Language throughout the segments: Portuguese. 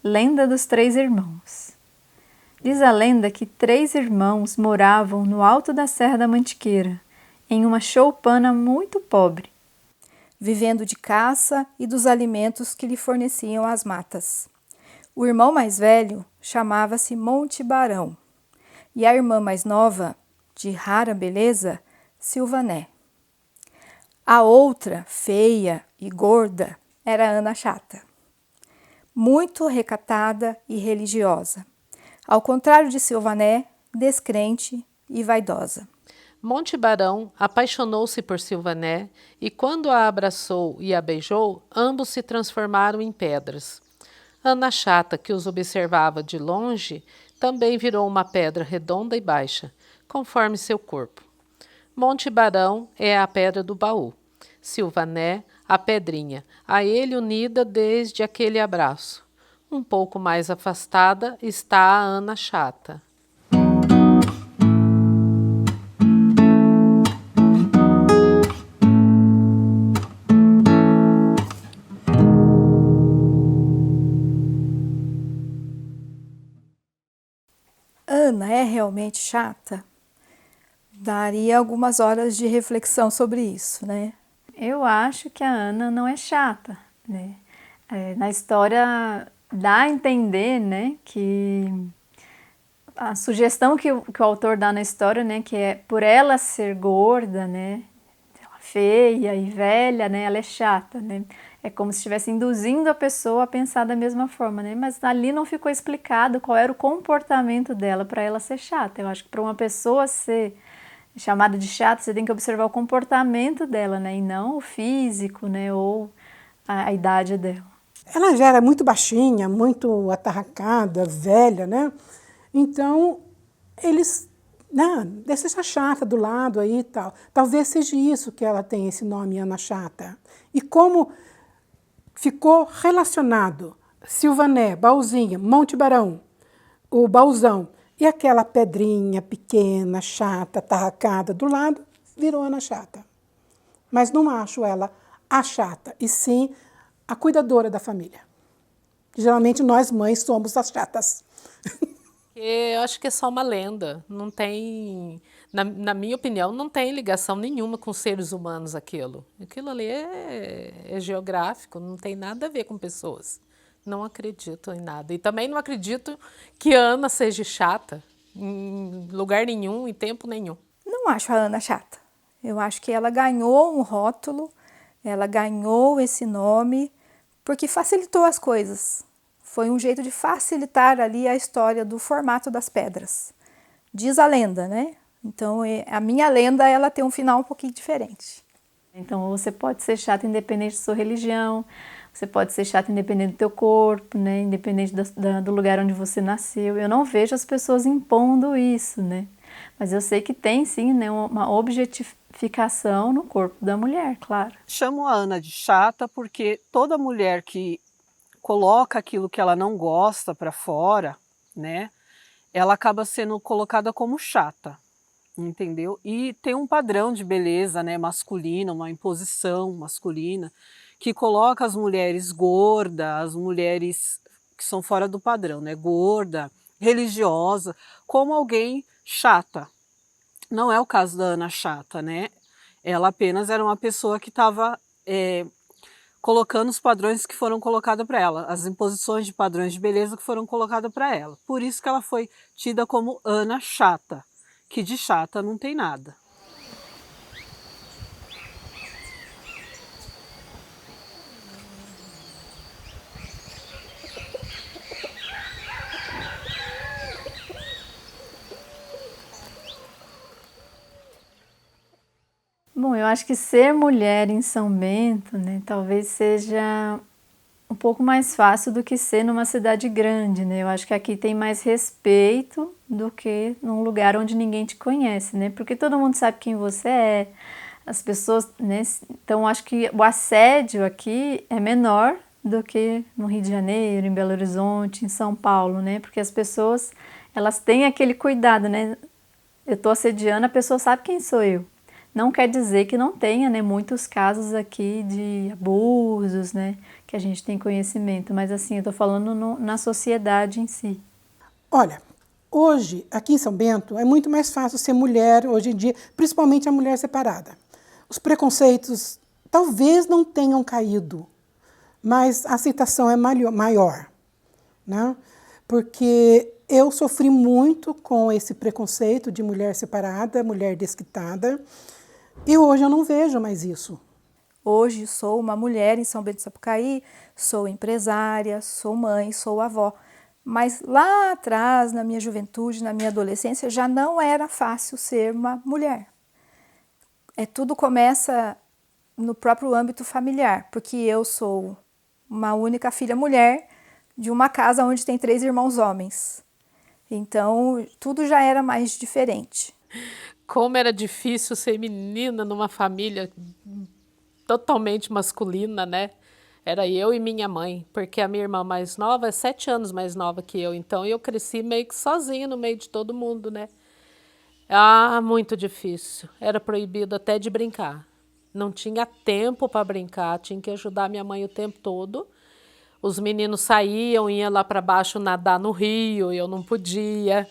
Lenda dos Três Irmãos. Diz a lenda que 3 irmãos moravam no alto da Serra da Mantiqueira, em uma choupana muito pobre, vivendo de caça e dos alimentos que lhe forneciam as matas. O irmão mais velho chamava-se Monte Barão e a irmã mais nova, de rara beleza, Silvané. A outra, feia e gorda, era Ana Chata, muito recatada e religiosa, ao contrário de Silvané, descrente e vaidosa. Monte Barão apaixonou-se por Silvané e, quando a abraçou e a beijou, ambos se transformaram em pedras. Ana Chata, que os observava de longe, também virou uma pedra redonda e baixa, conforme seu corpo. Monte Barão é a pedra do baú, Silvané, a pedrinha, a ele unida desde aquele abraço. Um pouco mais afastada está a Ana Chata. Ana é realmente chata? Daria algumas horas de reflexão sobre isso, né? Eu acho que a Ana não é chata, né? Na história dá a entender, né, que a sugestão que o autor dá na história, né, que é por ela ser gorda, né, feia e velha, né, ela é chata, né? É como se estivesse induzindo a pessoa a pensar da mesma forma, né? Mas ali não ficou explicado qual era o comportamento dela para ela ser chata. Eu acho que para uma pessoa ser chamada de chata, você tem que observar o comportamento dela, né? E não o físico, né? Ou a idade dela. Ela já era muito baixinha, muito atarracada, velha, né? Então, eles, né, deixa essa chata do lado aí e tal. Talvez seja isso que ela tem esse nome, Ana Chata. E como ficou relacionado Silvané, Baúzinha, Monte Barão, o Baúzão, e aquela pedrinha pequena, chata, atarracada do lado, virou Ana Chata. Mas não acho ela a chata, e sim a cuidadora da família. Geralmente nós mães somos as chatas. Eu acho que é só uma lenda, não tem, na minha opinião, não tem ligação nenhuma com seres humanos aquilo. Aquilo ali é geográfico, não tem nada a ver com pessoas. Não acredito em nada. E também não acredito que a Ana seja chata em lugar nenhum, em tempo nenhum. Não acho a Ana chata. Eu acho que ela ganhou um rótulo, ela ganhou esse nome porque facilitou as coisas. Foi um jeito de facilitar ali a história do formato das pedras. Diz a lenda, né? Então, a minha lenda, ela tem um final um pouquinho diferente. Então, você pode ser chata independente da sua religião, você pode ser chata independente do teu corpo, né? Independente do lugar onde você nasceu. Eu não vejo as pessoas impondo isso, né? Mas eu sei que tem, sim, né, uma objetificação no corpo da mulher, claro. Chamo a Ana de chata porque toda mulher que coloca aquilo que ela não gosta para fora, né, ela acaba sendo colocada como chata, entendeu? E tem um padrão de beleza, né, masculina, uma imposição masculina, que coloca as mulheres gordas, as mulheres que são fora do padrão, né, gorda, religiosa, como alguém chata. Não é o caso da Ana Chata, né? Ela apenas era uma pessoa que estava colocando os padrões que foram colocados para ela, as imposições de padrões de beleza que foram colocadas para ela. Por isso que ela foi tida como Ana Chata, que de chata não tem nada. Bom, eu acho que ser mulher em São Bento, né, talvez seja um pouco mais fácil do que ser numa cidade grande, né? Eu acho que aqui tem mais respeito do que num lugar onde ninguém te conhece, né? Porque todo mundo sabe quem você é, as pessoas, né? Então, acho que o assédio aqui é menor do que no Rio de Janeiro, em Belo Horizonte, em São Paulo, né? Porque as pessoas, elas têm aquele cuidado, né? Eu tô assediando, a pessoa sabe quem sou eu. Não quer dizer que não tenha, né, muitos casos aqui de abusos, né, que a gente tem conhecimento, mas assim, eu estou falando na sociedade em si. Olha, hoje, aqui em São Bento, é muito mais fácil ser mulher hoje em dia, principalmente a mulher separada. Os preconceitos talvez não tenham caído, mas a aceitação é maior, né? Porque eu sofri muito com esse preconceito de mulher separada, mulher desquitada, e hoje eu não vejo mais isso. Hoje sou uma mulher em São Bento do Sapucaí, sou empresária, sou mãe, sou avó. Mas lá atrás, na minha juventude, na minha adolescência, já não era fácil ser uma mulher. Tudo começa no próprio âmbito familiar, porque eu sou uma única filha mulher de uma casa onde tem 3 irmãos homens. Então, tudo já era mais diferente. Como era difícil ser menina numa família totalmente masculina, né? Era eu e minha mãe, porque a minha irmã mais nova é 7 anos mais nova que eu, então eu cresci meio que sozinha no meio de todo mundo, né? Ah, muito difícil. Era proibido até de brincar. Não tinha tempo para brincar, tinha que ajudar minha mãe o tempo todo. Os meninos saíam, iam lá para baixo nadar no rio, eu não podia.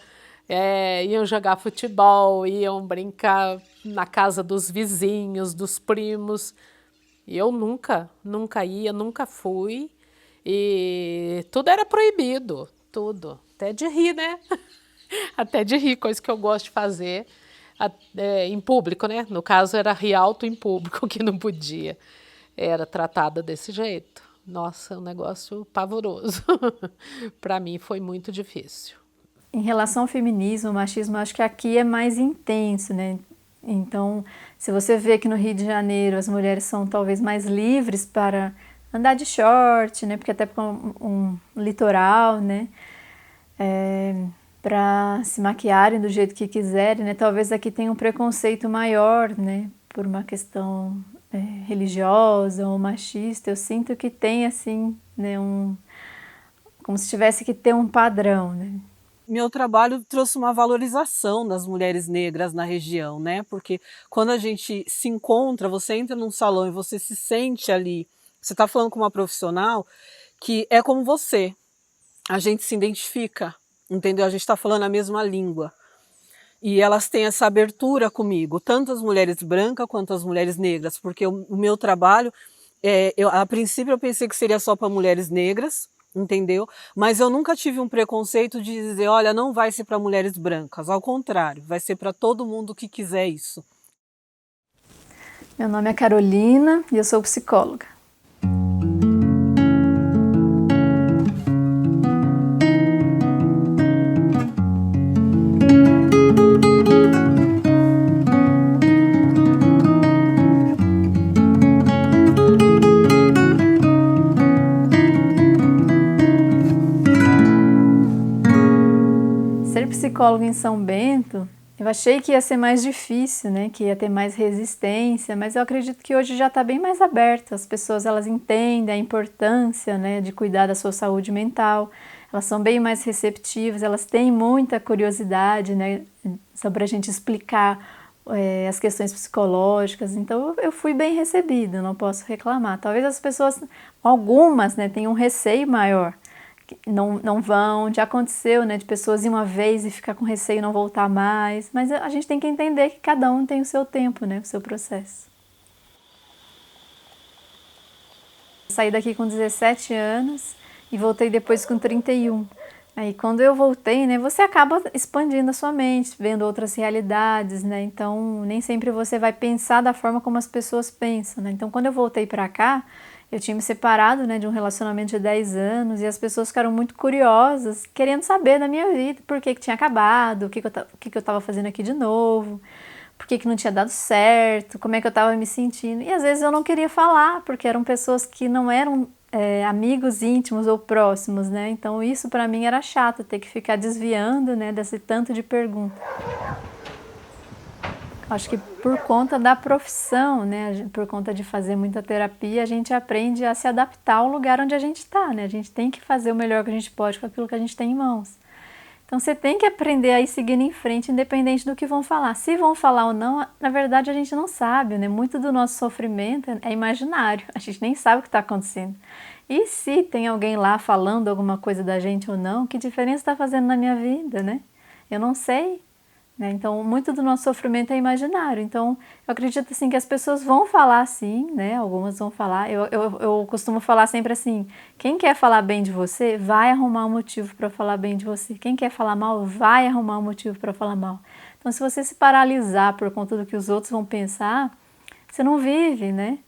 Iam jogar futebol, iam brincar na casa dos vizinhos, dos primos. E eu nunca ia, nunca fui. E tudo era proibido, tudo. Até de rir, né? Até de rir, coisa que eu gosto de fazer em público, né? No caso, era rir alto em público, que não podia. Era tratada desse jeito. Nossa, um negócio pavoroso. Para mim foi muito difícil. Em relação ao feminismo, o machismo, acho que aqui é mais intenso, né? Então, se você vê que no Rio de Janeiro as mulheres são talvez mais livres para andar de short, né? Porque até porque um litoral, né? Para se maquiarem do jeito que quiserem, né? Talvez aqui tenha um preconceito maior, né? Por uma questão religiosa ou machista. Eu sinto que tem, assim, né? Como se tivesse que ter um padrão, né? Meu trabalho trouxe uma valorização das mulheres negras na região, né? Porque quando a gente se encontra, você entra num salão e você se sente ali, você está falando com uma profissional que é como você, a gente se identifica, entendeu? A gente está falando a mesma língua. E elas têm essa abertura comigo, tanto as mulheres brancas quanto as mulheres negras, porque o meu trabalho, a princípio eu pensei que seria só para mulheres negras, entendeu? Mas eu nunca tive um preconceito de dizer, olha, não vai ser para mulheres brancas, ao contrário, vai ser para todo mundo que quiser isso. Meu nome é Carolina e eu sou psicóloga. Ser psicóloga em São Bento, eu achei que ia ser mais difícil, né? Que ia ter mais resistência, mas eu acredito que hoje já está bem mais aberto. As pessoas elas entendem a importância, né, de cuidar da sua saúde mental. Elas são bem mais receptivas, elas têm muita curiosidade, né, sobre a gente explicar as questões psicológicas. Então eu fui bem recebida, não posso reclamar. Talvez as pessoas, algumas, né, tenham um receio maior. Não vão, já aconteceu, né, de pessoas ir uma vez e ficar com receio e não voltar mais, mas a gente tem que entender que cada um tem o seu tempo, né, o seu processo. Saí daqui com 17 anos e voltei depois com 31. Aí quando eu voltei, né, você acaba expandindo a sua mente, vendo outras realidades, né, então nem sempre você vai pensar da forma como as pessoas pensam, né, então quando eu voltei para cá, eu tinha me separado, né, de um relacionamento de 10 anos e as pessoas ficaram muito curiosas, querendo saber da minha vida, por que tinha acabado, o que eu estava fazendo aqui de novo, por que não tinha dado certo, como é que eu estava me sentindo. E às vezes eu não queria falar, porque eram pessoas que não eram amigos íntimos ou próximos, né? Então isso para mim era chato, ter que ficar desviando, né, desse tanto de pergunta. Acho que por conta da profissão, né, por conta de fazer muita terapia, a gente aprende a se adaptar ao lugar onde a gente está, né? A gente tem que fazer o melhor que a gente pode com aquilo que a gente tem em mãos. Então você tem que aprender a ir seguindo em frente, independente do que vão falar. Se vão falar ou não, na verdade a gente não sabe, né? Muito do nosso sofrimento é imaginário, a gente nem sabe o que está acontecendo. E se tem alguém lá falando alguma coisa da gente ou não, que diferença está fazendo na minha vida, né? Eu não sei. Né? Então, muito do nosso sofrimento é imaginário. Então, eu acredito assim que as pessoas vão falar assim, né? Algumas vão falar. Eu costumo falar sempre assim: quem quer falar bem de você, vai arrumar um motivo para falar bem de você. Quem quer falar mal, vai arrumar um motivo para falar mal. Então, se você se paralisar por conta do que os outros vão pensar, você não vive, né?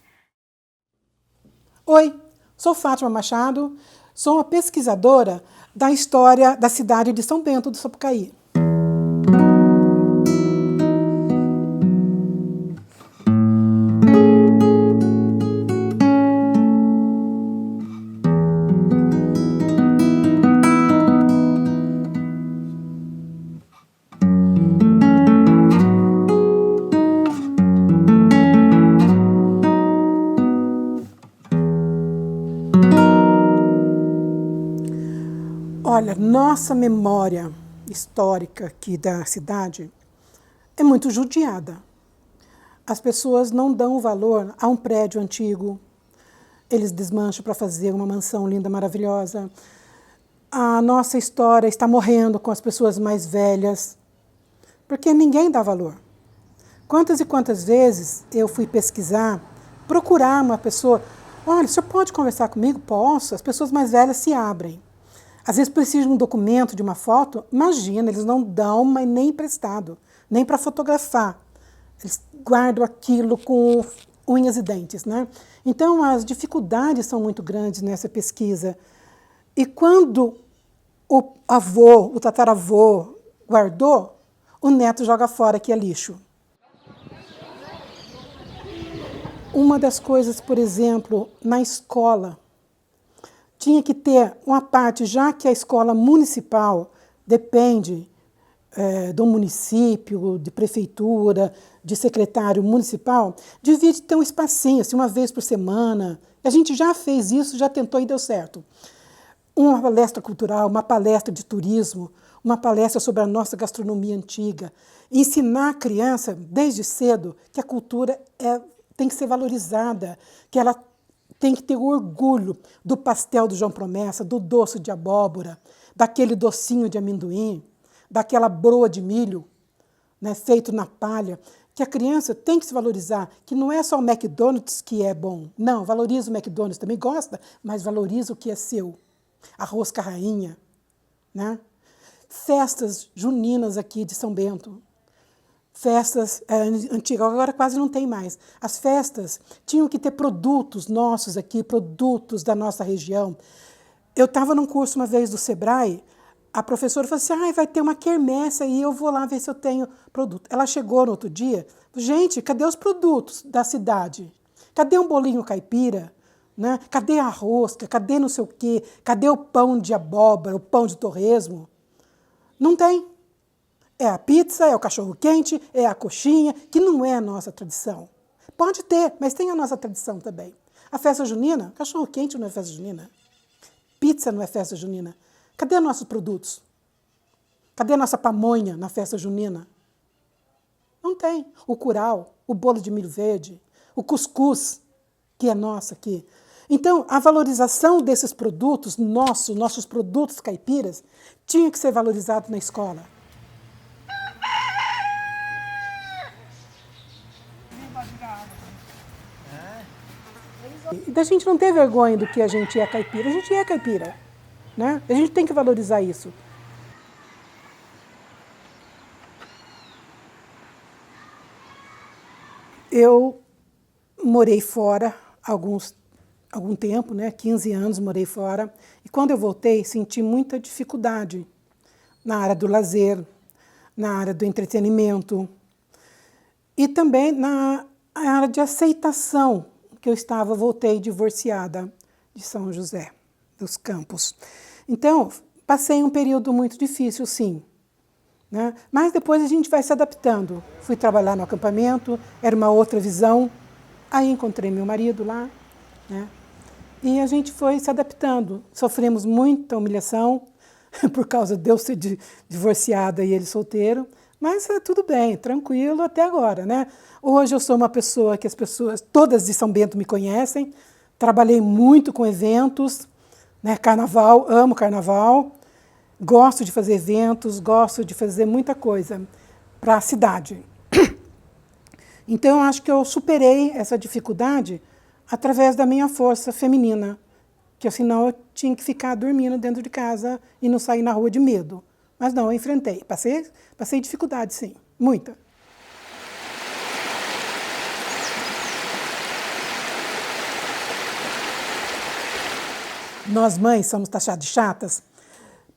Oi, sou Fátima Machado, sou uma pesquisadora da história da cidade de São Bento do Sapucaí. Olha, nossa memória histórica aqui da cidade é muito judiada. As pessoas não dão valor a um prédio antigo, eles desmancham para fazer uma mansão linda, maravilhosa. A nossa história está morrendo com as pessoas mais velhas, porque ninguém dá valor. Quantas e quantas vezes eu fui pesquisar, procurar uma pessoa, olha, o senhor pode conversar comigo? Posso. As pessoas mais velhas se abrem. Às vezes precisam de um documento, de uma foto, imagina, eles não dão, mas nem emprestado, nem para fotografar. Eles guardam aquilo com unhas e dentes, né? Então, as dificuldades são muito grandes nessa pesquisa. E quando o avô, o tataravô, guardou, o neto joga fora, que é lixo. Uma das coisas, por exemplo, na escola, tinha que ter uma parte, já que a escola municipal depende do município, de prefeitura, de secretário municipal, devia ter um espacinho, assim, uma vez por semana. A gente já fez isso, já tentou e deu certo. Uma palestra cultural, uma palestra de turismo, uma palestra sobre a nossa gastronomia antiga. Ensinar a criança, desde cedo, que a cultura tem que ser valorizada, que ela tem que ter orgulho do pastel do João Promessa, do doce de abóbora, daquele docinho de amendoim, daquela broa de milho, né, feito na palha, que a criança tem que se valorizar, que não é só o McDonald's que é bom. Não, valoriza o McDonald's, também gosta, mas valoriza o que é seu. A rosca rainha, né? Festas juninas aqui de São Bento. Festas antigas, agora quase não tem mais. As festas tinham que ter produtos nossos aqui, produtos da nossa região. Eu estava num curso uma vez do Sebrae, a professora falou assim, vai ter uma quermesse aí, eu vou lá ver se eu tenho produto. Ela chegou no outro dia, gente, cadê os produtos da cidade? Cadê um bolinho caipira? Né? Cadê a rosca? Cadê não sei o quê? Cadê o pão de abóbora, o pão de torresmo? Não tem. É a pizza, é o cachorro-quente, é a coxinha, que não é a nossa tradição. Pode ter, mas tem a nossa tradição também. A festa junina, cachorro-quente não é festa junina. Pizza não é festa junina. Cadê nossos produtos? Cadê a nossa pamonha na festa junina? Não tem. O curau, o bolo de milho verde, o cuscuz, que é nosso aqui. Então, a valorização desses produtos, nossos produtos caipiras, tinha que ser valorizado na escola. E da gente não ter vergonha do que a gente é caipira. A gente é caipira, né? A gente tem que valorizar isso. Eu morei fora algum tempo, né? 15 anos morei fora. E quando eu voltei, senti muita dificuldade na área do lazer, na área do entretenimento e também na área de aceitação, que eu voltei divorciada de São José dos Campos. Então, passei um período muito difícil, sim. Né? Mas depois a gente vai se adaptando. Fui trabalhar no acampamento, era uma outra visão. Aí encontrei meu marido lá, né? E a gente foi se adaptando. Sofremos muita humilhação, por causa de eu ser divorciada e ele solteiro, mas tudo bem, tranquilo até agora, né? Hoje eu sou uma pessoa que as pessoas, todas de São Bento me conhecem, trabalhei muito com eventos, né? Carnaval, amo carnaval, gosto de fazer eventos, gosto de fazer muita coisa para a cidade. Então, eu acho que eu superei essa dificuldade através da minha força feminina, que senão eu tinha que ficar dormindo dentro de casa e não sair na rua de medo. Mas não, eu enfrentei. Passei dificuldade, sim, muita. Nós mães somos taxadas de chatas,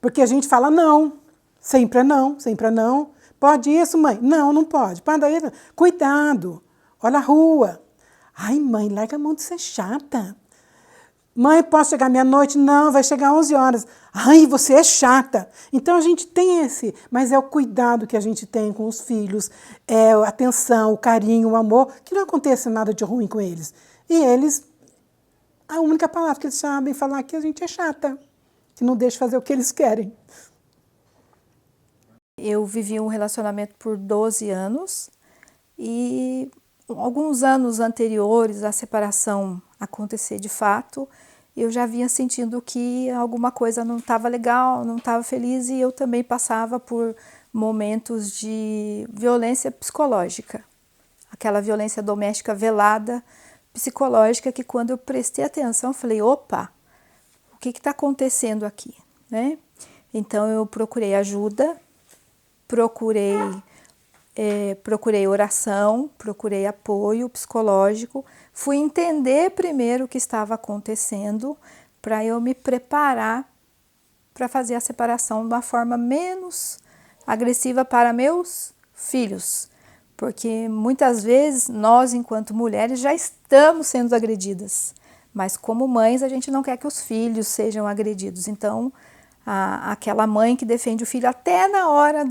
porque a gente fala não, sempre é não, sempre é não. Pode isso, mãe? Não, não pode. Pode isso. Cuidado, olha a rua. Ai, mãe, larga a mão de ser chata. Mãe, posso chegar meia-noite? Não, vai chegar 11 horas. Ai, você é chata. Então a gente tem esse, mas é o cuidado que a gente tem com os filhos, é a atenção, o carinho, o amor, que não aconteça nada de ruim com eles. E eles, a única palavra que eles sabem falar é que a gente é chata, que não deixa fazer o que eles querem. Eu vivi um relacionamento por 12 anos e alguns anos anteriores à separação acontecer de fato, eu já vinha sentindo que alguma coisa não estava legal, não estava feliz e eu também passava por momentos de violência psicológica, aquela violência doméstica velada, psicológica, que quando eu prestei atenção, eu falei, opa, o que está acontecendo aqui, né? Então eu procurei ajuda, procurei oração, procurei apoio psicológico, fui entender primeiro o que estava acontecendo para eu me preparar para fazer a separação de uma forma menos agressiva para meus filhos, porque muitas vezes nós, enquanto mulheres, já estamos sendo agredidas, mas como mães a gente não quer que os filhos sejam agredidos, então aquela mãe que defende o filho até na hora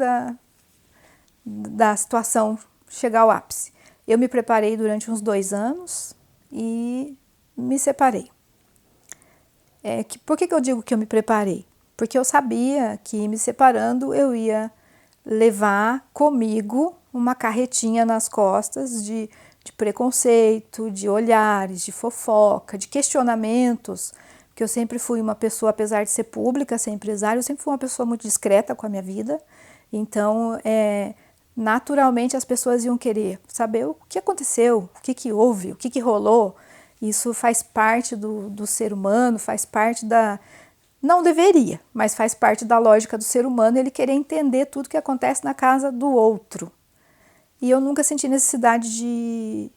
da situação chegar ao ápice. Eu me preparei durante uns 2 anos e me separei. Por que eu digo que eu me preparei? Porque eu sabia que me separando eu ia levar comigo uma carretinha nas costas de preconceito, de olhares, de fofoca, de questionamentos, porque eu sempre fui uma pessoa, apesar de ser pública, ser empresária, eu sempre fui uma pessoa muito discreta com a minha vida, então naturalmente as pessoas iam querer saber o que aconteceu, o que houve, o que rolou. Isso faz parte do ser humano, faz parte não deveria, mas faz parte da lógica do ser humano ele querer entender tudo que acontece na casa do outro. E eu nunca senti necessidade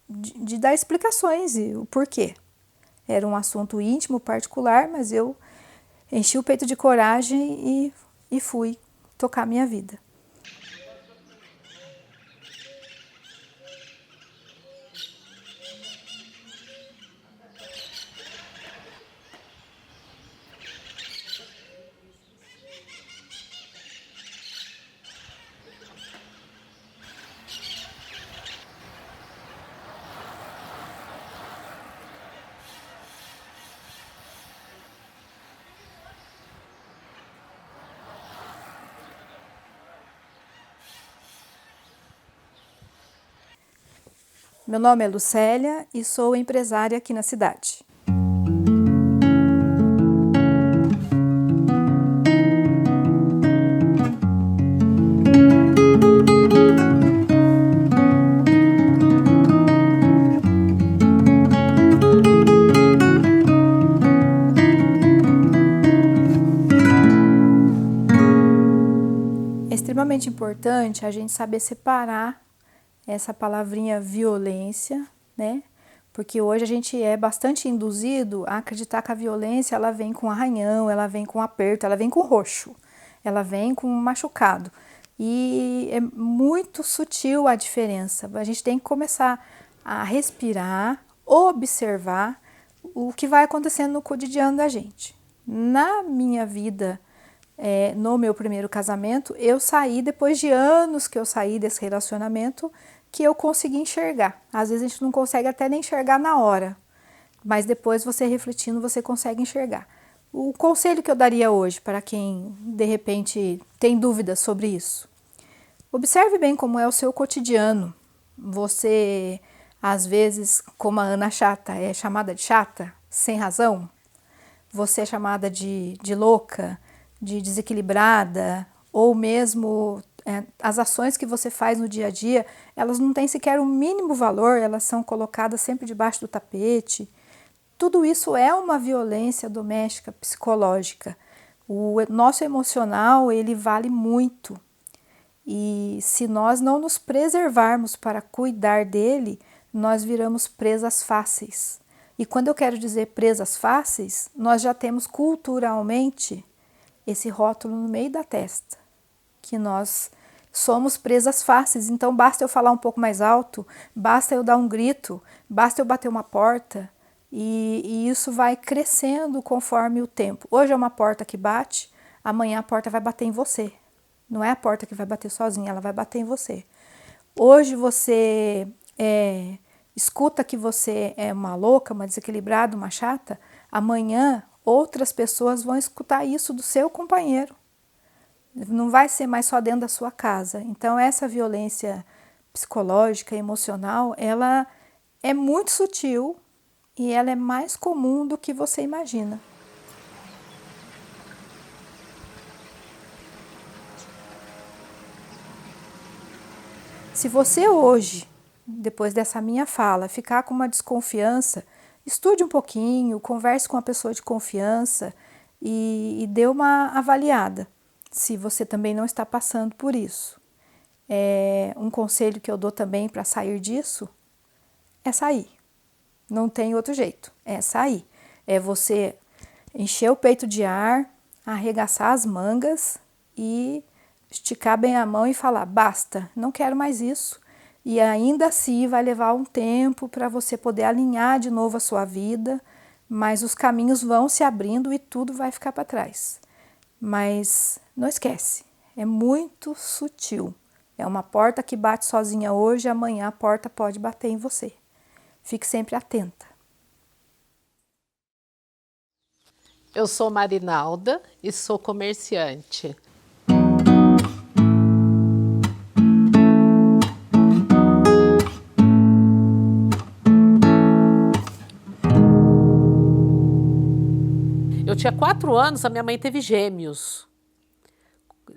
de dar explicações e o porquê. Era um assunto íntimo, particular, mas eu enchi o peito de coragem e fui tocar minha vida. Meu nome é Lucélia e sou empresária aqui na cidade. É extremamente importante a gente saber separar essa palavrinha violência, né? Porque hoje a gente é bastante induzido a acreditar que a violência ela vem com arranhão, ela vem com aperto, ela vem com roxo, ela vem com machucado. E é muito sutil a diferença. A gente tem que começar a respirar, observar o que vai acontecendo no cotidiano da gente. Na minha vida, no meu primeiro casamento, eu saí, depois de anos que eu saí desse relacionamento, que eu consegui enxergar. Às vezes a gente não consegue até nem enxergar na hora, mas depois você refletindo, você consegue enxergar. O conselho que eu daria hoje para quem, de repente, tem dúvidas sobre isso. Observe bem como é o seu cotidiano. Você, às vezes, como a Ana Chata, é chamada de chata, sem razão. Você é chamada de louca, de desequilibrada, ou mesmo as ações que você faz no dia a dia, elas não têm sequer o mínimo valor, elas são colocadas sempre debaixo do tapete. Tudo isso é uma violência doméstica psicológica. O nosso emocional, ele vale muito. E se nós não nos preservarmos para cuidar dele, nós viramos presas fáceis. E quando eu quero dizer presas fáceis, nós já temos culturalmente esse rótulo no meio da testa, que nós somos presas fáceis. Então basta eu falar um pouco mais alto, basta eu dar um grito, basta eu bater uma porta, e isso vai crescendo conforme o tempo. Hoje é uma porta que bate, amanhã a porta vai bater em você. Não é a porta que vai bater sozinha, ela vai bater em você. Hoje você escuta que você é uma louca, uma desequilibrada, uma chata, amanhã outras pessoas vão escutar isso do seu companheiro. Não vai ser mais só dentro da sua casa. Então essa violência psicológica, emocional, ela é muito sutil e ela é mais comum do que você imagina. Se você hoje, depois dessa minha fala, ficar com uma desconfiança, estude um pouquinho, converse com uma pessoa de confiança e dê uma avaliada, se você também não está passando por isso. Um conselho que eu dou também para sair disso é sair. Não tem outro jeito, é sair. É você encher o peito de ar, arregaçar as mangas e esticar bem a mão e falar, basta, não quero mais isso. E ainda assim vai levar um tempo para você poder alinhar de novo a sua vida, mas os caminhos vão se abrindo e tudo vai ficar para trás. Mas não esquece, é muito sutil. É uma porta que bate sozinha hoje, amanhã a porta pode bater em você. Fique sempre atenta. Eu sou Marinalda e sou comerciante. Eu tinha 4 anos, a minha mãe teve gêmeos.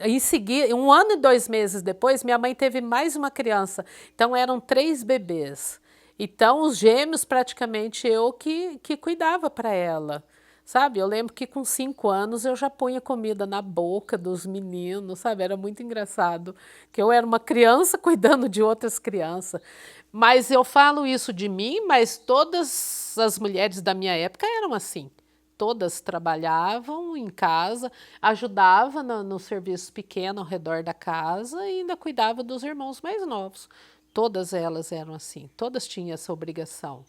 Em seguida, 1 ano e 2 meses depois, minha mãe teve mais uma criança. Então eram 3 bebês. Então os gêmeos praticamente eu que cuidava para ela. Sabe, eu lembro que com 5 anos eu já punha comida na boca dos meninos, sabe, era muito engraçado, que eu era uma criança cuidando de outras crianças. Mas eu falo isso de mim, mas todas as mulheres da minha época eram assim. Todas trabalhavam em casa, ajudavam no serviço pequeno ao redor da casa e ainda cuidava dos irmãos mais novos. Todas elas eram assim, todas tinham essa obrigação.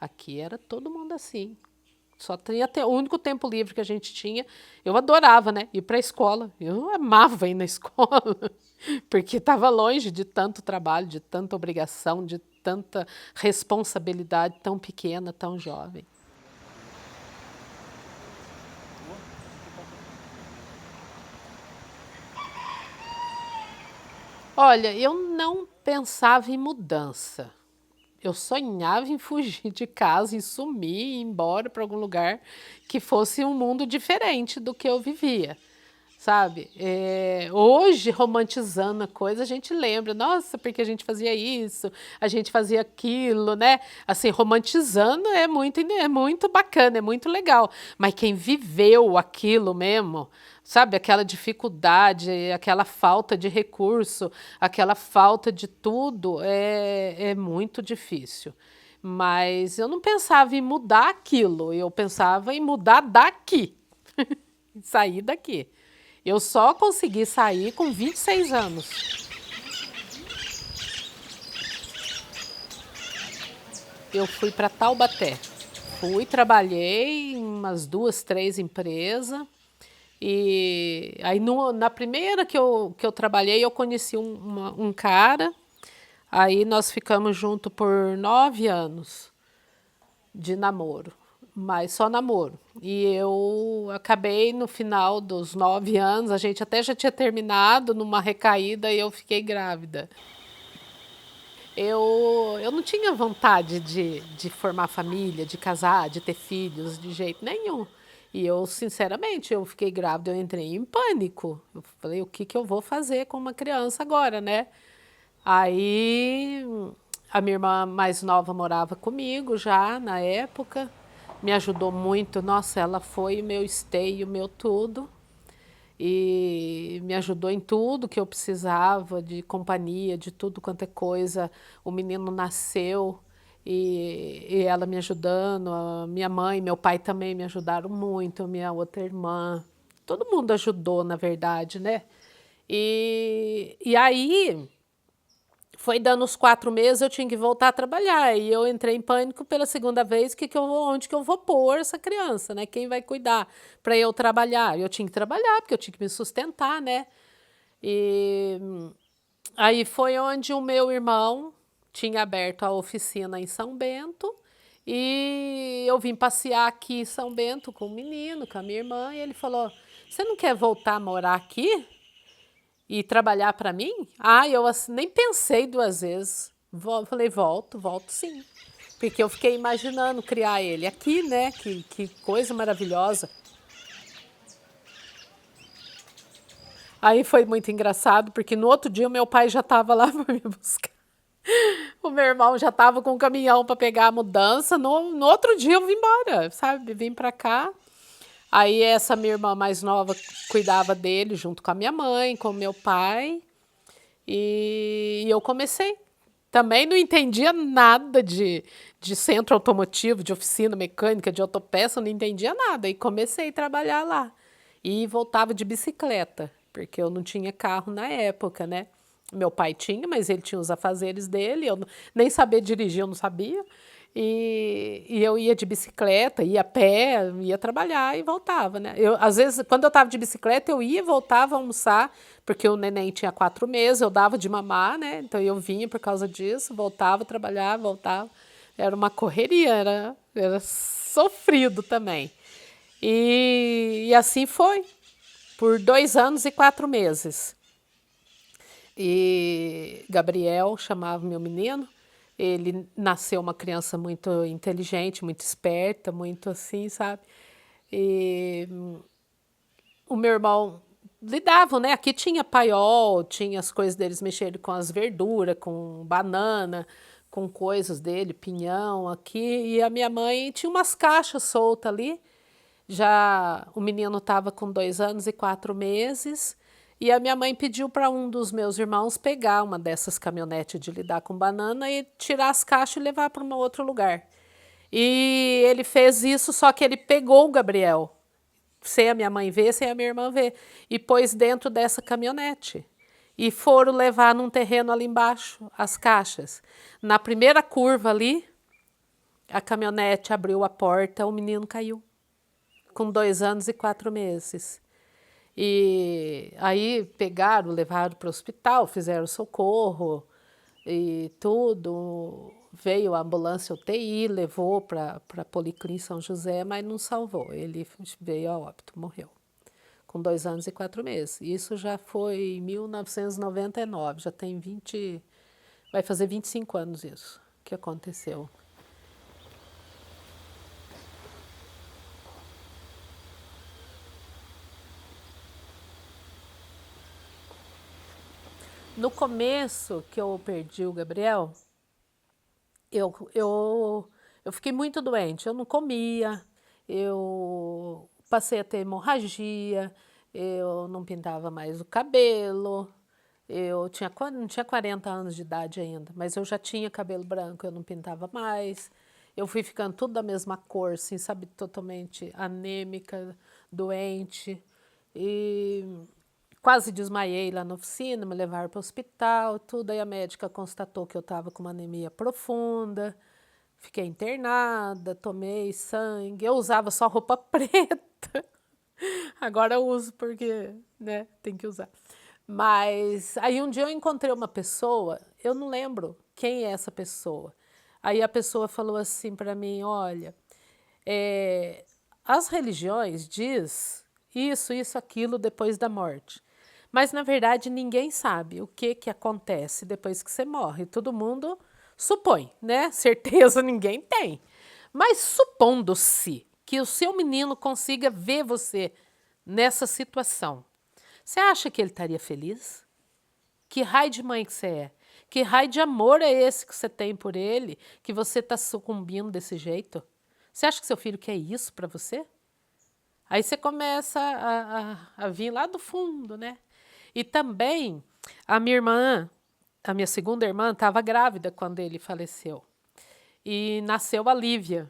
Aqui era todo mundo assim. Só tinha o único tempo livre que a gente tinha. Eu adorava, né? Ir para a escola. Eu amava ir na escola, porque estava longe de tanto trabalho, de tanta obrigação, de tanta responsabilidade tão pequena, tão jovem. Olha, eu não pensava em mudança. Eu sonhava em fugir de casa, em sumir, ir embora para algum lugar que fosse um mundo diferente do que eu vivia, sabe? Hoje, romantizando a coisa, a gente lembra, nossa, porque a gente fazia isso, a gente fazia aquilo, né? Assim, romantizando é muito bacana, é muito legal. Mas quem viveu aquilo mesmo, sabe, aquela dificuldade, aquela falta de recurso, aquela falta de tudo, é muito difícil. Mas eu não pensava em mudar aquilo, eu pensava em mudar daqui, sair daqui. Eu só consegui sair com 26 anos. Eu fui para Taubaté. Trabalhei em umas 2, 3 empresas. E aí na primeira que eu trabalhei, eu conheci um cara, aí nós ficamos juntos por 9 anos de namoro. mas só namoro. E eu acabei no final dos 9 anos, a gente até já tinha terminado numa recaída e eu fiquei grávida. Eu não tinha vontade de formar família, de casar, de ter filhos, de jeito nenhum. E eu, sinceramente, eu fiquei grávida, eu entrei em pânico. Eu falei, o que que eu vou fazer com uma criança agora, né? Aí a minha irmã mais nova morava comigo já na época, me ajudou muito. Nossa, ela foi o meu esteio, o meu tudo. E me ajudou em tudo que eu precisava, de companhia, de tudo quanto é coisa. O menino nasceu e ela me ajudando, a minha mãe, meu pai também me ajudaram muito, a minha outra irmã. Todo mundo ajudou, na verdade, né? E aí foi dando os 4 meses, eu tinha que voltar a trabalhar. E eu entrei em pânico pela segunda vez, onde que eu vou pôr essa criança, né? Quem vai cuidar para eu trabalhar? Eu tinha que trabalhar, porque eu tinha que me sustentar, né? E aí foi onde o meu irmão tinha aberto a oficina em São Bento. E eu vim passear aqui em São Bento com o menino, com a minha irmã, e ele falou: "Você não quer voltar a morar aqui e trabalhar para mim?" Ah, eu nem pensei 2 vezes. Falei, volto sim. Porque eu fiquei imaginando criar ele aqui, né? Que coisa maravilhosa. Aí foi muito engraçado, porque no outro dia o meu pai já estava lá para me buscar. O meu irmão já estava com o caminhão para pegar a mudança. No outro dia eu vim embora, sabe? Vim para cá. Aí essa minha irmã mais nova cuidava dele junto com a minha mãe, com o meu pai. E eu comecei. Também não entendia nada de centro automotivo, de oficina mecânica, de autopeça, não entendia nada. E comecei a trabalhar lá. E voltava de bicicleta, porque eu não tinha carro na época, né? Meu pai tinha, mas ele tinha os afazeres dele, nem saber dirigir, eu não sabia. E eu ia de bicicleta, ia a pé, ia trabalhar e voltava, né? Às vezes, quando eu estava de bicicleta, eu ia e voltava a almoçar, porque o neném tinha 4 meses, eu dava de mamar, né? Então eu vinha por causa disso, voltava a trabalhar, voltava. Era uma correria, era sofrido também. E assim foi, por 2 anos e 4 meses. E Gabriel chamava meu menino. Ele nasceu uma criança muito inteligente, muito esperta, muito assim, sabe? E o meu irmão lidavam, né? Aqui tinha paiol, tinha as coisas deles mexerem com as verduras, com banana, com coisas dele, pinhão aqui. E a minha mãe tinha umas caixas soltas ali. Já o menino estava com 2 anos e 4 meses. E a minha mãe pediu para um dos meus irmãos pegar uma dessas caminhonetes de lidar com banana e tirar as caixas e levar para um outro lugar. E ele fez isso, só que ele pegou o Gabriel, sem a minha mãe ver, sem a minha irmã ver, e pôs dentro dessa caminhonete. E foram levar num terreno ali embaixo as caixas. Na primeira curva ali, a caminhonete abriu a porta, o menino caiu, com 2 anos e 4 meses. E aí pegaram, levaram para o hospital, fizeram socorro e tudo. Veio a ambulância UTI, levou para a Policlínica São José, mas não salvou. Ele veio a óbito, morreu, com 2 anos e 4 meses. Isso já foi em 1999, já tem 20, vai fazer 25 anos isso que aconteceu. No começo que eu perdi o Gabriel, eu fiquei muito doente, eu não comia, eu passei a ter hemorragia, eu não pintava mais o cabelo, não tinha 40 anos de idade ainda, mas eu já tinha cabelo branco, eu não pintava mais, eu fui ficando tudo da mesma cor, assim, sabe, totalmente anêmica, doente, e quase desmaiei lá na oficina, me levaram para o hospital, tudo. Aí a médica constatou que eu estava com uma anemia profunda, fiquei internada, tomei sangue, eu usava só roupa preta. Agora eu uso porque, né, tem que usar. Mas aí um dia eu encontrei uma pessoa, eu não lembro quem é essa pessoa. Aí a pessoa falou assim para mim, olha, As religiões diz isso, aquilo depois da morte. Mas, na verdade, ninguém sabe o que acontece depois que você morre. Todo mundo supõe, né? Certeza ninguém tem. Mas supondo-se que o seu menino consiga ver você nessa situação, você acha que ele estaria feliz? Que raio de mãe que você é? Que raio de amor é esse que você tem por ele, que você está sucumbindo desse jeito? Você acha que seu filho quer isso para você? Aí você começa a vir lá do fundo, né? E também a minha segunda irmã, estava grávida quando ele faleceu. E nasceu a Lívia.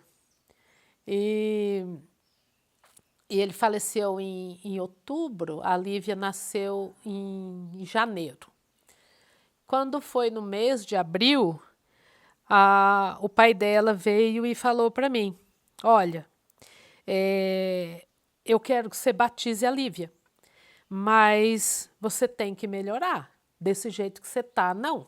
E ele faleceu em outubro, a Lívia nasceu em janeiro. Quando foi no mês de abril, o pai dela veio e falou para mim, olha, eu quero que você batize a Lívia, mas você tem que melhorar, desse jeito que você tá, não.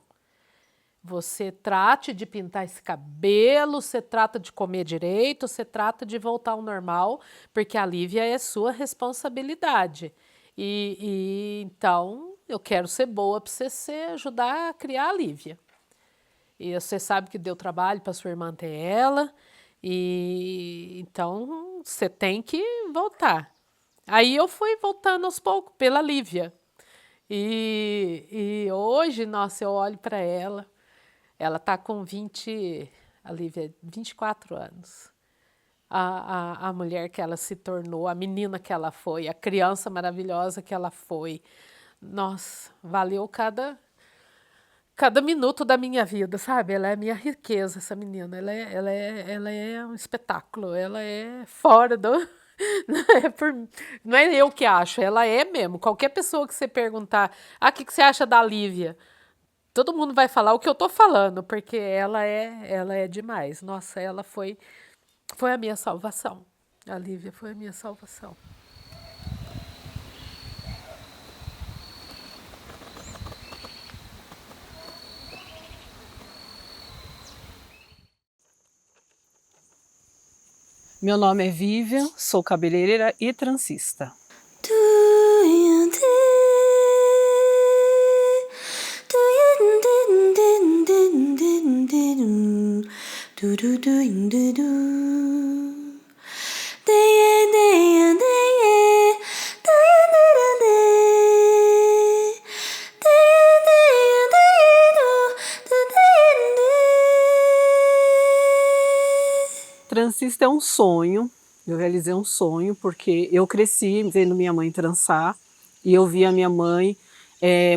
Você trate de pintar esse cabelo, você trata de comer direito, você trata de voltar ao normal, porque a Lívia é sua responsabilidade. Então, eu quero ser boa para você ajudar a criar a Lívia. E você sabe que deu trabalho para sua irmã ter ela, e então você tem que voltar. Aí eu fui voltando aos poucos pela Lívia. E hoje, nossa, eu olho para ela. Ela está com a Lívia, 24 anos. A mulher que ela se tornou, a menina que ela foi, a criança maravilhosa que ela foi. Nossa, valeu cada minuto da minha vida, sabe? Ela é minha riqueza, essa menina. Ela é um espetáculo, ela é fora do... Não é eu que acho, ela é mesmo. Qualquer pessoa que você perguntar, o que você acha da Lívia? Todo mundo vai falar o que eu tô falando, porque ela é demais. Nossa, ela foi a minha salvação. A Lívia foi a minha salvação. Meu nome é Vivian, sou cabeleireira e transista. Transista é um sonho, eu realizei um sonho porque eu cresci vendo minha mãe trançar e eu vi a minha mãe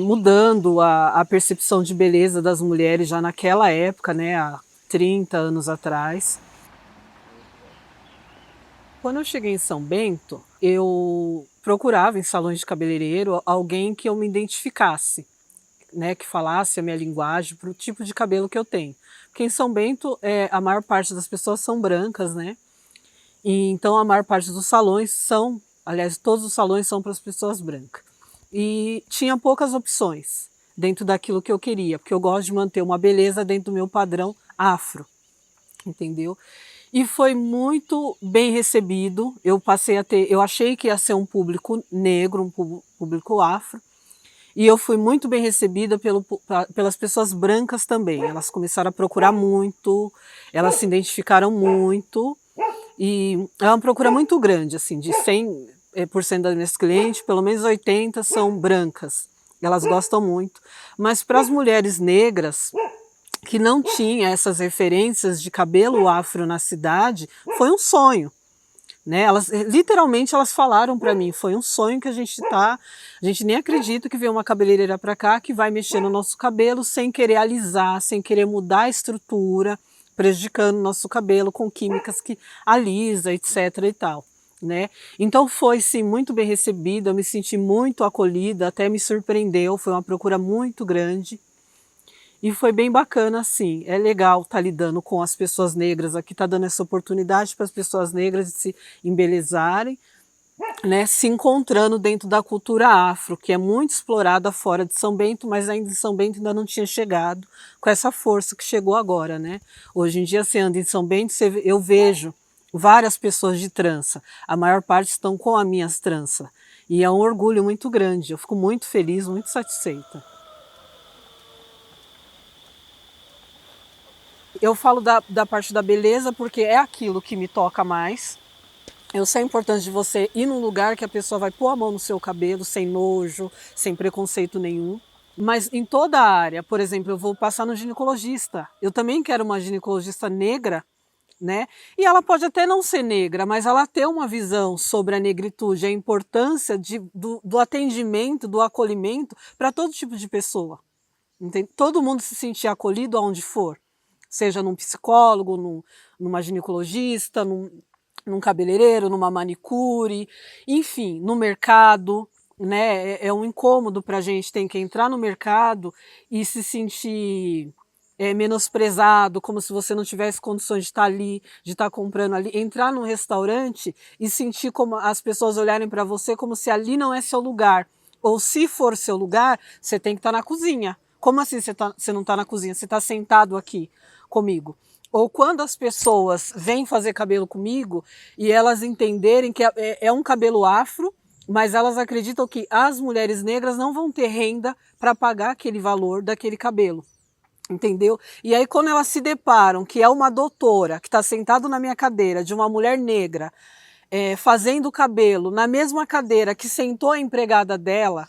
mudando a percepção de beleza das mulheres já naquela época, né, há 30 anos atrás. Quando eu cheguei em São Bento, eu procurava em salões de cabeleireiro alguém que eu me identificasse, né, que falasse a minha linguagem para o tipo de cabelo que eu tenho. Porque em São Bento, a maior parte das pessoas são brancas, né? E então a maior parte dos salões são, aliás, todos os salões são para as pessoas brancas. E tinha poucas opções dentro daquilo que eu queria, porque eu gosto de manter uma beleza dentro do meu padrão afro, entendeu? E foi muito bem recebido. Eu achei que ia ser um público negro, um público afro, e eu fui muito bem recebida pelas pessoas brancas também. Elas começaram a procurar muito, elas se identificaram muito, e é uma procura muito grande, assim, de 100% das minhas clientes, pelo menos 80 são brancas, elas gostam muito. Mas para as mulheres negras, que não tinha essas referências de cabelo afro na cidade, foi um sonho. Né? Literalmente elas falaram para mim, foi um sonho que a gente nem acredita que veio uma cabeleireira para cá que vai mexer no nosso cabelo sem querer alisar, sem querer mudar a estrutura, prejudicando o nosso cabelo com químicas que alisa, etc e tal. Né? Então foi sim muito bem recebida, eu me senti muito acolhida, até me surpreendeu, foi uma procura muito grande. E foi bem bacana, assim, é legal estar lidando com as pessoas negras aqui, tá dando essa oportunidade para as pessoas negras de se embelezarem, né, se encontrando dentro da cultura afro, que é muito explorada fora de São Bento, mas ainda em São Bento ainda não tinha chegado com essa força que chegou agora, né. Hoje em dia você anda em São Bento, eu vejo várias pessoas de trança. A maior parte estão com as minhas tranças. E é um orgulho muito grande. Eu fico muito feliz, muito satisfeita. Eu falo da parte da beleza porque é aquilo que me toca mais. Eu sei a importância de você ir num lugar que a pessoa vai pôr a mão no seu cabelo sem nojo, sem preconceito nenhum. Mas em toda a área, por exemplo, eu vou passar no ginecologista. Eu também quero uma ginecologista negra, né? E ela pode até não ser negra, mas ela tem uma visão sobre a negritude, a importância do atendimento, do acolhimento para todo tipo de pessoa. Entende? Todo mundo se sentir acolhido aonde for, seja num psicólogo, numa ginecologista, num cabeleireiro, numa manicure, enfim, no mercado, né? É um incômodo para a gente ter que entrar no mercado e se sentir menosprezado, como se você não tivesse condições de estar ali, de estar comprando ali, entrar num restaurante e sentir como as pessoas olharem para você como se ali não é seu lugar. Ou se for seu lugar, você tem que estar na cozinha. Como assim você não está na cozinha? Você está sentado aqui comigo. Ou quando as pessoas vêm fazer cabelo comigo e elas entenderem que é um cabelo afro, mas elas acreditam que as mulheres negras não vão ter renda para pagar aquele valor daquele cabelo. Entendeu? E aí quando elas se deparam que é uma doutora que está sentada na minha cadeira, de uma mulher negra, fazendo o cabelo na mesma cadeira que sentou a empregada dela,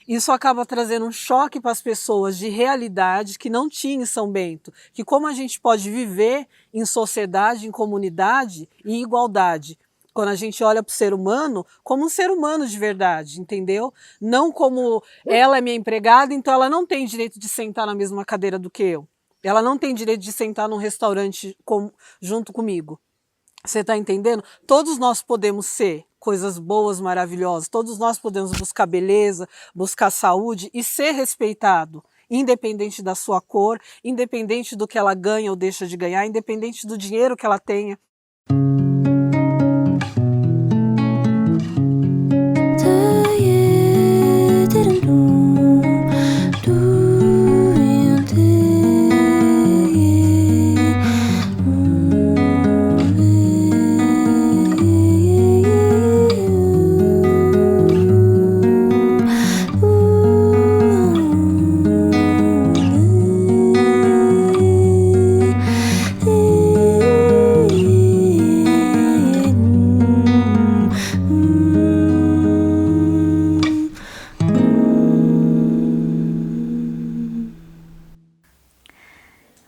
isso acaba trazendo um choque para as pessoas de realidade que não tinha em São Bento, que como a gente pode viver em sociedade, em comunidade, em igualdade, quando a gente olha para o ser humano como um ser humano de verdade, entendeu? Não como ela é minha empregada, então ela não tem direito de sentar na mesma cadeira do que eu. Ela não tem direito de sentar num restaurante junto comigo. Você está entendendo? Todos nós podemos ser coisas boas, maravilhosas. Todos nós podemos buscar beleza, buscar saúde e ser respeitado, independente da sua cor, independente do que ela ganha ou deixa de ganhar, independente do dinheiro que ela tenha.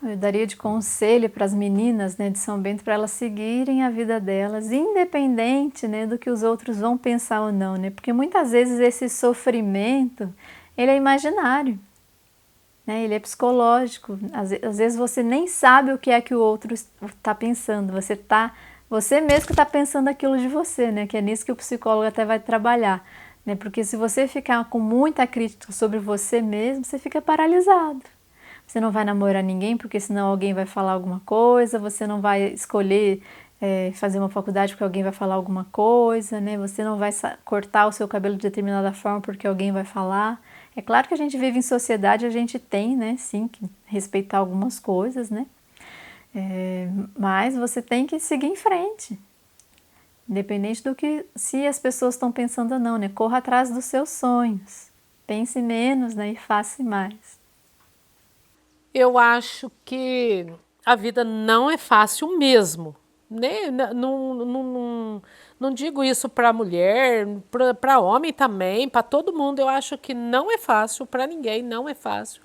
Eu daria de conselho para as meninas, né, de São Bento, para elas seguirem a vida delas, independente, né, do que os outros vão pensar ou não, né? Porque muitas vezes esse sofrimento, ele é imaginário, né? Ele é psicológico. Às vezes você nem sabe o que é que o outro está pensando. Você mesmo que está pensando aquilo de você, né? Que é nisso que o psicólogo até vai trabalhar, né? Porque se você ficar com muita crítica sobre você mesmo, você fica paralisado. Você não vai namorar ninguém porque senão alguém vai falar alguma coisa, você não vai escolher fazer uma faculdade porque alguém vai falar alguma coisa, né? Você não vai cortar o seu cabelo de determinada forma porque alguém vai falar. É claro que a gente vive em sociedade, a gente tem, né, sim, que respeitar algumas coisas, né? Mas você tem que seguir em frente, independente do que se as pessoas estão pensando ou não, né? Corra atrás dos seus sonhos, pense menos, né, e faça mais. Eu acho que a vida não é fácil mesmo. Né? Não digo isso para mulher, para homem também, para todo mundo. Eu acho que não é fácil, para ninguém não é fácil.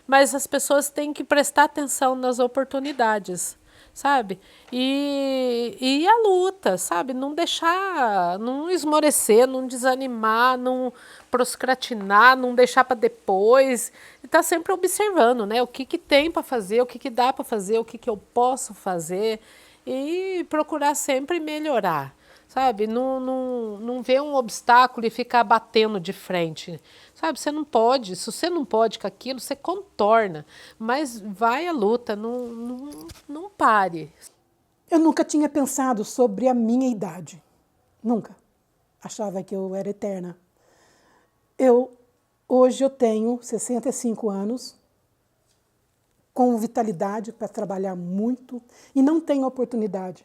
Mas as pessoas têm que prestar atenção nas oportunidades, sabe? E a luta, sabe? Não deixar, não esmorecer, não desanimar, não procrastinar, não deixar para depois. E tá sempre observando, né? O que tem para fazer, o que dá para fazer, o que eu posso fazer e procurar sempre melhorar, sabe? Não ver um obstáculo e ficar batendo de frente, sabe? Você não pode, se você não pode com aquilo, você contorna, mas vai à luta, não pare. Eu nunca tinha pensado sobre a minha idade, nunca. Achava que eu era eterna. Hoje eu tenho 65 anos, com vitalidade para trabalhar muito e não tenho oportunidade.